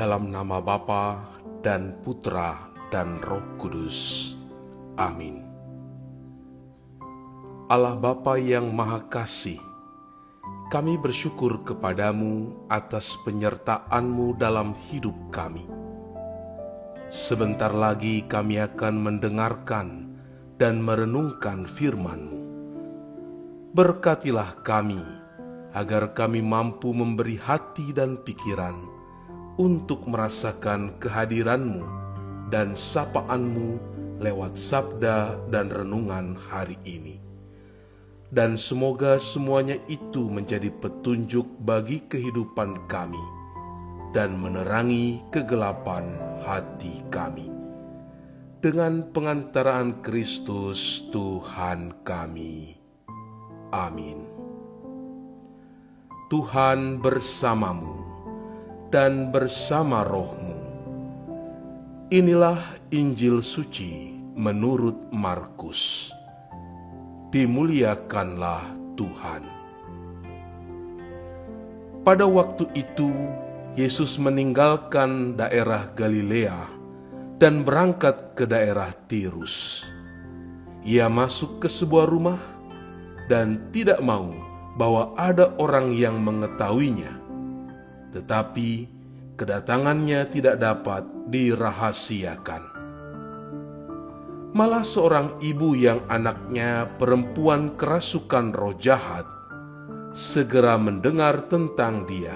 Dalam nama Bapa dan Putra dan Roh Kudus. Amin. Allah Bapa yang Maha Kasih, kami bersyukur kepadamu atas penyertaan-Mu dalam hidup kami. Sebentar lagi kami akan mendengarkan dan merenungkan firman-Mu. Berkatilah kami, agar kami mampu memberi hati dan pikiran untuk merasakan kehadiran-Mu dan sapaan-Mu lewat sabda dan renungan hari ini. Dan semoga semuanya itu menjadi petunjuk bagi kehidupan kami dan menerangi kegelapan hati kami. Dengan pengantaraan Kristus Tuhan kami. Amin. Tuhan bersamamu dan bersama rohmu. Inilah Injil suci menurut Markus. Dimuliakanlah Tuhan. Pada waktu itu, Yesus meninggalkan daerah Galilea dan berangkat ke daerah Tirus. Ia masuk ke sebuah rumah dan tidak mau bahwa ada orang yang mengetahuinya. Tetapi kedatangannya tidak dapat dirahasiakan. Malah seorang ibu yang anaknya perempuan kerasukan roh jahat segera mendengar tentang dia,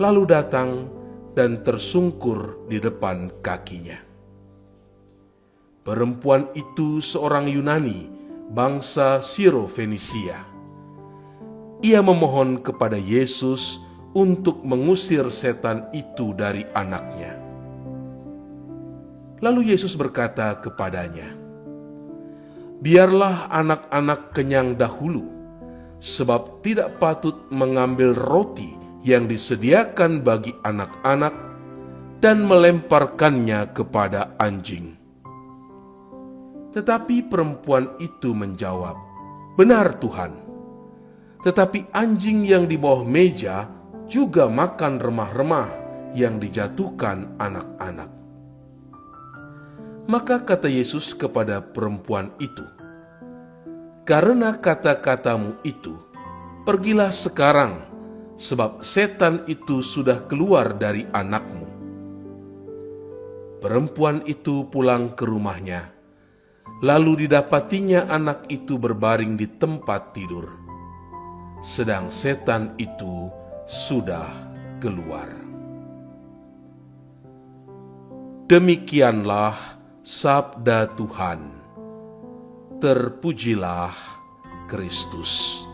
lalu datang dan tersungkur di depan kakinya. Perempuan itu seorang Yunani, bangsa Siro-Fenisia. Ia memohon kepada Yesus untuk mengusir setan itu dari anaknya. Lalu Yesus berkata kepadanya, "Biarlah anak-anak kenyang dahulu, sebab tidak patut mengambil roti yang disediakan bagi anak-anak dan melemparkannya kepada anjing." Tetapi perempuan itu menjawab, "Benar Tuhan, tetapi anjing yang di bawah meja juga makan remah-remah yang dijatuhkan anak-anak." Maka kata Yesus kepada perempuan itu, "Karena kata-katamu itu, pergilah sekarang, sebab setan itu sudah keluar dari anakmu." Perempuan itu pulang ke rumahnya, lalu didapatinya anak itu berbaring di tempat tidur, sedang setan itu sudah keluar. Demikianlah sabda Tuhan. Terpujilah Kristus.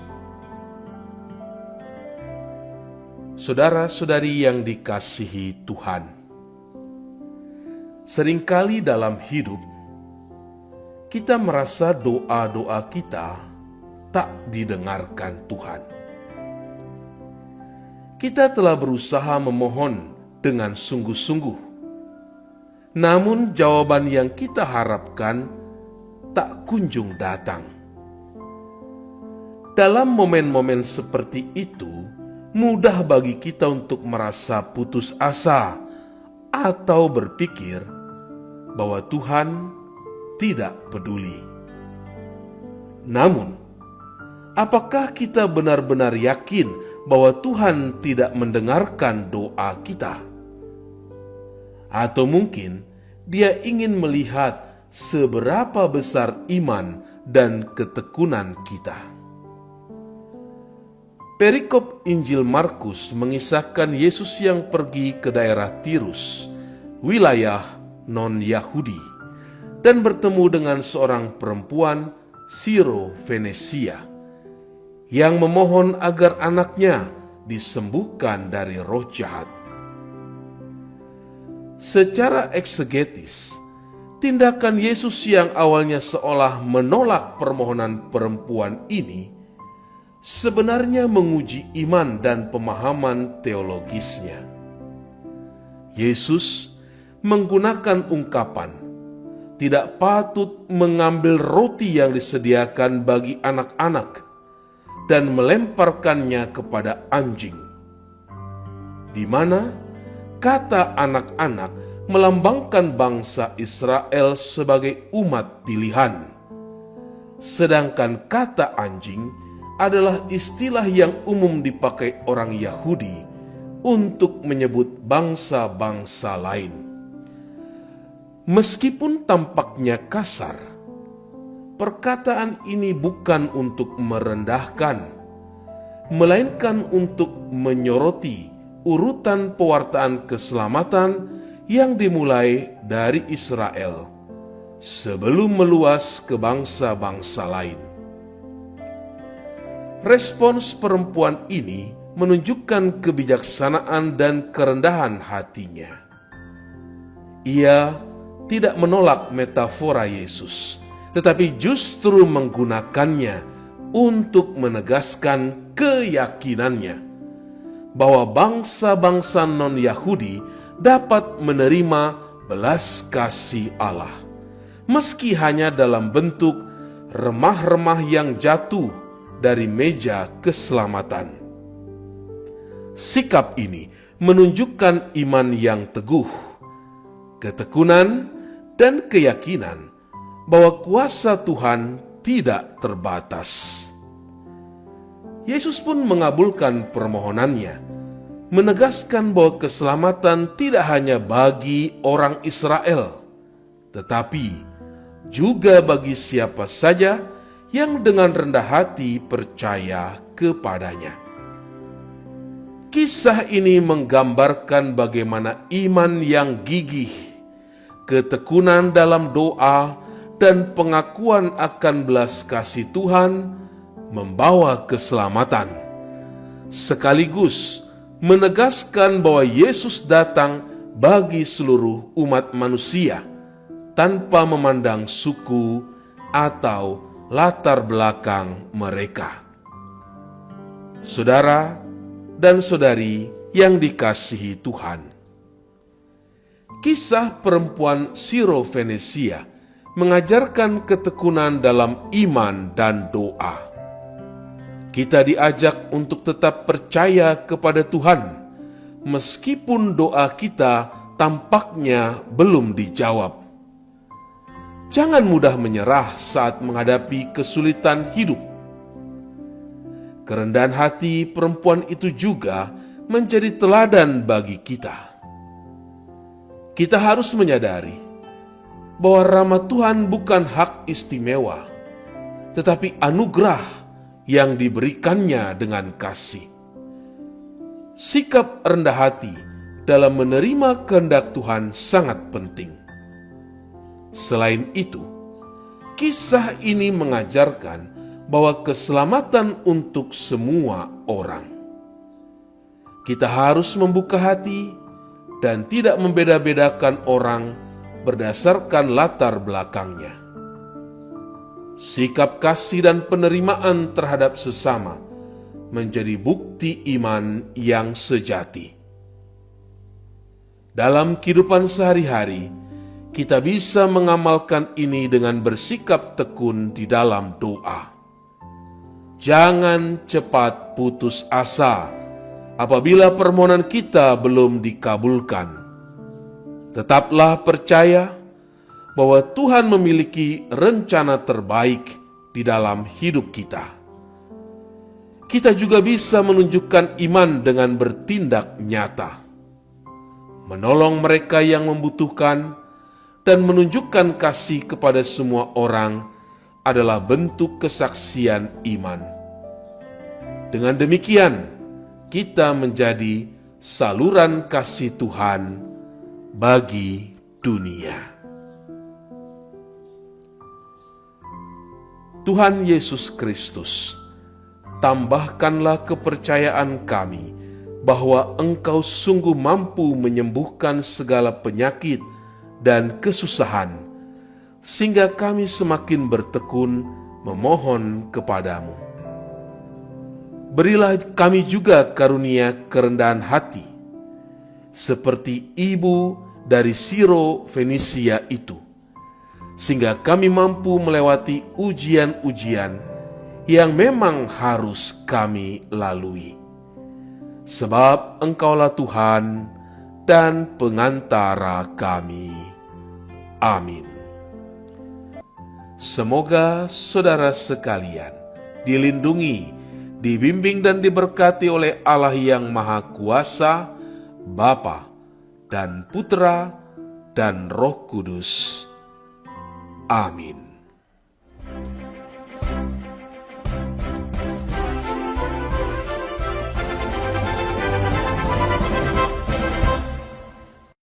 Saudara-saudari yang dikasihi Tuhan, seringkali dalam hidup kita merasa doa-doa kita tak didengarkan Tuhan. Kita telah berusaha memohon dengan sungguh-sungguh, namun jawaban yang kita harapkan tak kunjung datang. Dalam momen-momen seperti itu, mudah bagi kita untuk merasa putus asa atau berpikir bahwa Tuhan tidak peduli. Namun, apakah kita benar-benar yakin bahwa Tuhan tidak mendengarkan doa kita? Atau mungkin Dia ingin melihat seberapa besar iman dan ketekunan kita? Perikop Injil Markus mengisahkan Yesus yang pergi ke daerah Tirus, wilayah non-Yahudi, dan bertemu dengan seorang perempuan Siro-Fenisia yang memohon agar anaknya disembuhkan dari roh jahat. Secara eksegetis, tindakan Yesus yang awalnya seolah menolak permohonan perempuan ini sebenarnya menguji iman dan pemahaman teologisnya. Yesus menggunakan ungkapan, "Tidak patut mengambil roti yang disediakan bagi anak-anak dan melemparkannya kepada anjing," di mana kata anak-anak melambangkan bangsa Israel sebagai umat pilihan. Sedangkan kata anjing adalah istilah yang umum dipakai orang Yahudi untuk menyebut bangsa-bangsa lain. Meskipun tampaknya kasar, perkataan ini bukan untuk merendahkan, melainkan untuk menyoroti urutan pewartaan keselamatan yang dimulai dari Israel sebelum meluas ke bangsa-bangsa lain. Respons perempuan ini menunjukkan kebijaksanaan dan kerendahan hatinya. Ia tidak menolak metafora Yesus, tetapi justru menggunakannya untuk menegaskan keyakinannya bahwa bangsa-bangsa non-Yahudi dapat menerima belas kasih Allah, meski hanya dalam bentuk remah-remah yang jatuh dari meja keselamatan. Sikap ini menunjukkan iman yang teguh, ketekunan, dan keyakinan bahwa kuasa Tuhan tidak terbatas. Yesus pun mengabulkan permohonannya, menegaskan bahwa keselamatan tidak hanya bagi orang Israel, tetapi juga bagi siapa saja yang dengan rendah hati percaya kepadanya. Kisah ini menggambarkan bagaimana iman yang gigih, ketekunan dalam doa, dan pengakuan akan belas kasih Tuhan membawa keselamatan, sekaligus menegaskan bahwa Yesus datang bagi seluruh umat manusia tanpa memandang suku atau latar belakang mereka. Saudara dan saudari yang dikasihi Tuhan, kisah perempuan Siro-Fenesia mengajarkan ketekunan dalam iman dan doa. Kita diajak untuk tetap percaya kepada Tuhan, meskipun doa kita tampaknya belum dijawab. Jangan mudah menyerah saat menghadapi kesulitan hidup. Kerendahan hati perempuan itu juga menjadi teladan bagi kita. Kita harus menyadari bahwa rahmat Tuhan bukan hak istimewa, tetapi anugerah yang diberikannya dengan kasih. Sikap rendah hati dalam menerima kehendak Tuhan sangat penting. Selain itu, kisah ini mengajarkan bahwa keselamatan untuk semua orang. Kita harus membuka hati dan tidak membeda-bedakan orang berdasarkan latar belakangnya. Sikap kasih dan penerimaan terhadap sesama menjadi bukti iman yang sejati. Dalam kehidupan sehari-hari, kita bisa mengamalkan ini dengan bersikap tekun di dalam doa. Jangan cepat putus asa apabila permohonan kita belum dikabulkan. Tetaplah percaya bahwa Tuhan memiliki rencana terbaik di dalam hidup kita. Kita juga bisa menunjukkan iman dengan bertindak nyata, menolong mereka yang membutuhkan, dan menunjukkan kasih kepada semua orang adalah bentuk kesaksian iman. Dengan demikian, kita menjadi saluran kasih Tuhan bagi dunia. Tuhan Yesus Kristus, tambahkanlah kepercayaan kami bahwa Engkau sungguh mampu menyembuhkan segala penyakit dan kesusahan, sehingga kami semakin bertekun memohon kepadamu. Berilah kami juga karunia kerendahan hati, seperti ibu dari Siro-Fenisia itu, sehingga kami mampu melewati ujian-ujian yang memang harus kami lalui. Sebab Engkaulah Tuhan, dan pengantara kami. Amin. Semoga saudara sekalian dilindungi, dibimbing dan diberkati oleh Allah yang Maha Kuasa, Bapa dan Putra dan Roh Kudus. Amin.